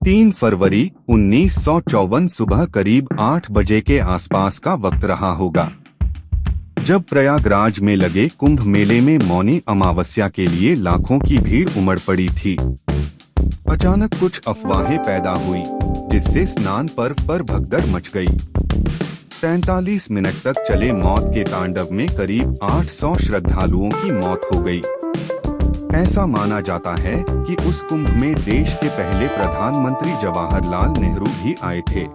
3 फरवरी 1954 सुबह करीब 8 बजे के आसपास का वक्त रहा होगा, जब प्रयागराज में लगे कुंभ मेले में मौनी अमावस्या के लिए लाखों की भीड़ उमड़ पड़ी थी। अचानक कुछ अफवाहें पैदा हुई, जिससे स्नान पर्व पर भगदड़ मच गई। 45 मिनट तक चले मौत के तांडव में करीब 800 श्रद्धालुओं की मौत हो गई। ऐसा माना जाता है कि उस कुंभ में देश के पहले प्रधानमंत्री जवाहरलाल नेहरू भी आए थे।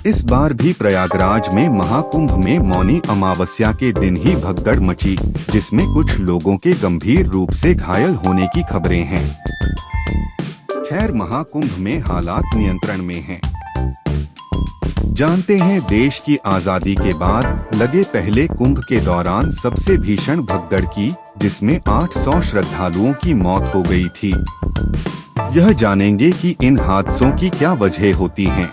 इस बार भी प्रयागराज में महाकुंभ में मौनी अमावस्या के दिन ही भगदड़ मची, जिसमें कुछ लोगों के गंभीर रूप से घायल होने की खबरें हैं। खैर, महाकुंभ में हालात नियंत्रण में हैं। जानते हैं देश की आजादी के बाद लगे पहले कुंभ के दौरान सबसे भीषण भगदड़ की, जिसमें 800 श्रद्धालुओं की मौत हो गई थी। यह जानेंगे कि इन हादसों की क्या वजह होती हैं।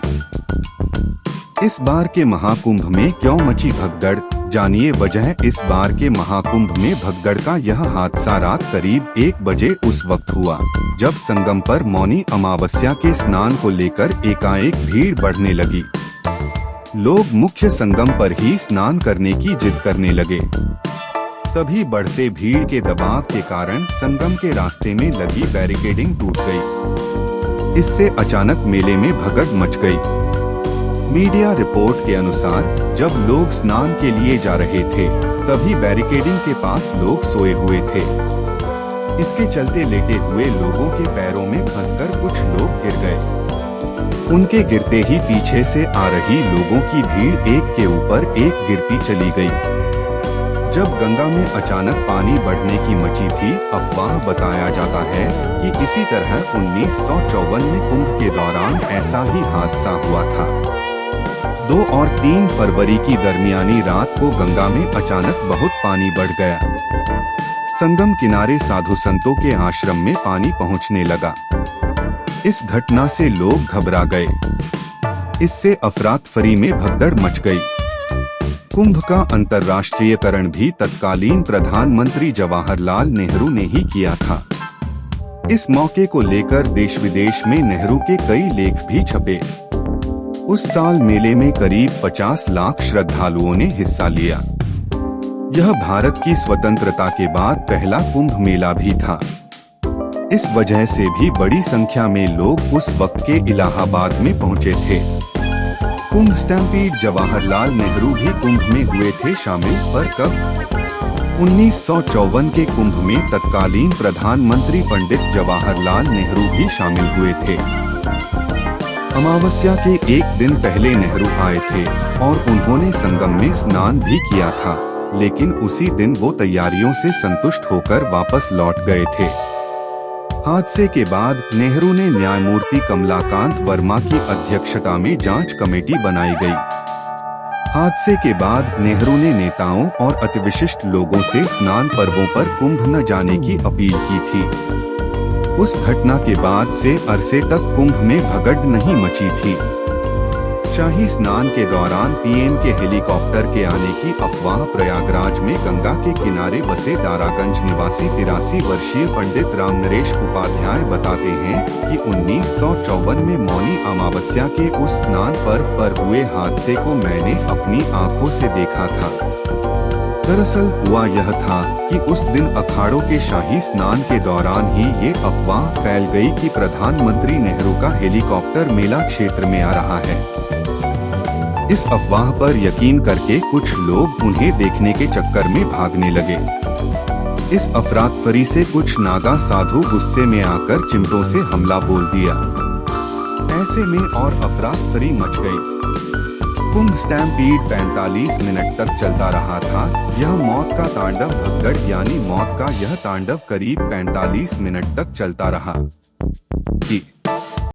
इस बार के महाकुंभ में क्यों मची भगदड़, जानिए वजह। इस बार के महाकुंभ में भगदड़ का यह हादसा रात करीब 1 बजे उस वक्त हुआ, जब संगम पर मौनी अमावस्या के स्नान को लेकर एकाएक भीड़ बढ़ने लगी। लोग मुख्य संगम पर ही स्नान करने की जिद करने लगे। तभी बढ़ते भीड़ के दबाव के कारण संगम के रास्ते में लगी बैरिकेडिंग टूट गई। इससे अचानक मेले में भगदड़ मच गई। मीडिया रिपोर्ट के अनुसार जब लोग स्नान के लिए जा रहे थे, तभी बैरिकेडिंग के पास लोग सोए हुए थे। इसके चलते लेटे हुए लोगों के पैरों में फंसकर कुछ लोग गिर गए। उनके गिरते ही पीछे से आ रही लोगों की भीड़ एक के ऊपर एक गिरती चली गई। जब गंगा में अचानक पानी बढ़ने की मची थी अफवाह, बताया जाता है कि इसी तरह 1954 में कुंभ के दौरान ऐसा ही हादसा हुआ था। 2 और 3 फरवरी की दरमियानी रात को गंगा में अचानक बहुत पानी बढ़ गया। संगम किनारे साधु संतों के आश्रम में पानी पहुंचने लगा। इस घटना से लोग घबरा गए। इससे अफरा-तफरी में भगदड़ मच गई। कुंभ का अंतर्राष्ट्रीयकरण भी तत्कालीन प्रधानमंत्री जवाहरलाल नेहरू ने ही किया था। इस मौके को लेकर देश विदेश में नेहरू के कई लेख भी छपे। उस साल मेले में करीब 50 लाख श्रद्धालुओं ने हिस्सा लिया। यह भारत की स्वतंत्रता के बाद पहला कुंभ मेला भी था। इस वजह से भी बड़ी संख्या में लोग उस वक्त के इलाहाबाद में पहुंचे थे। कुंभ स्टैम्पीड जवाहरलाल नेहरू भी कुंभ में हुए थे शामिल, पर कब? 1954 के कुंभ में तत्कालीन प्रधानमंत्री पंडित जवाहरलाल नेहरू भी शामिल हुए थे। अमावस्या के एक दिन पहले नेहरू आए थे और उन्होंने संगम में स्नान भी किया था, लेकिन उसी दिन वो तैयारियों से संतुष्ट होकर वापस लौट गए थे। हादसे के बाद नेहरू ने न्यायमूर्ति कमलाकांत वर्मा की अध्यक्षता में जांच कमेटी बनाई गई। हादसे के बाद नेहरू ने नेताओं और अतिविशिष्ट लोगों से स्नान पर्वों पर कुंभ न जाने की अपील की थी। उस घटना के बाद से अरसे तक कुंभ में भगदड़ नहीं मची थी। शाही स्नान के दौरान पीएम के हेलीकॉप्टर के आने की अफवाह। प्रयागराज में गंगा के किनारे बसे दारागंज निवासी 83 वर्षीय पंडित रामनरेश उपाध्याय बताते हैं कि 1954 में मौनी अमावस्या के उस स्नान पर्व पर हुए हादसे को मैंने अपनी आंखों से देखा था। दरअसल हुआ यह था कि उस दिन अखाड़ों के शाही स्नान के दौरान ही ये अफवाह फैल गई कि प्रधानमंत्री नेहरू का हेलीकॉप्टर मेला क्षेत्र में आ रहा है। इस अफवाह पर यकीन करके कुछ लोग उन्हें देखने के चक्कर में भागने लगे। इस अफरा-तफरी से कुछ नागा साधु गुस्से में आकर चिमटों से हमला बोल दिया। ऐसे में और अफरा-तफरी मच गई। कुंभ स्टैम्पीड 45 मिनट तक चलता रहा था। यह मौत का तांडव भगदड़ यानी मौत का यह तांडव करीब 45 मिनट तक चलता रहा।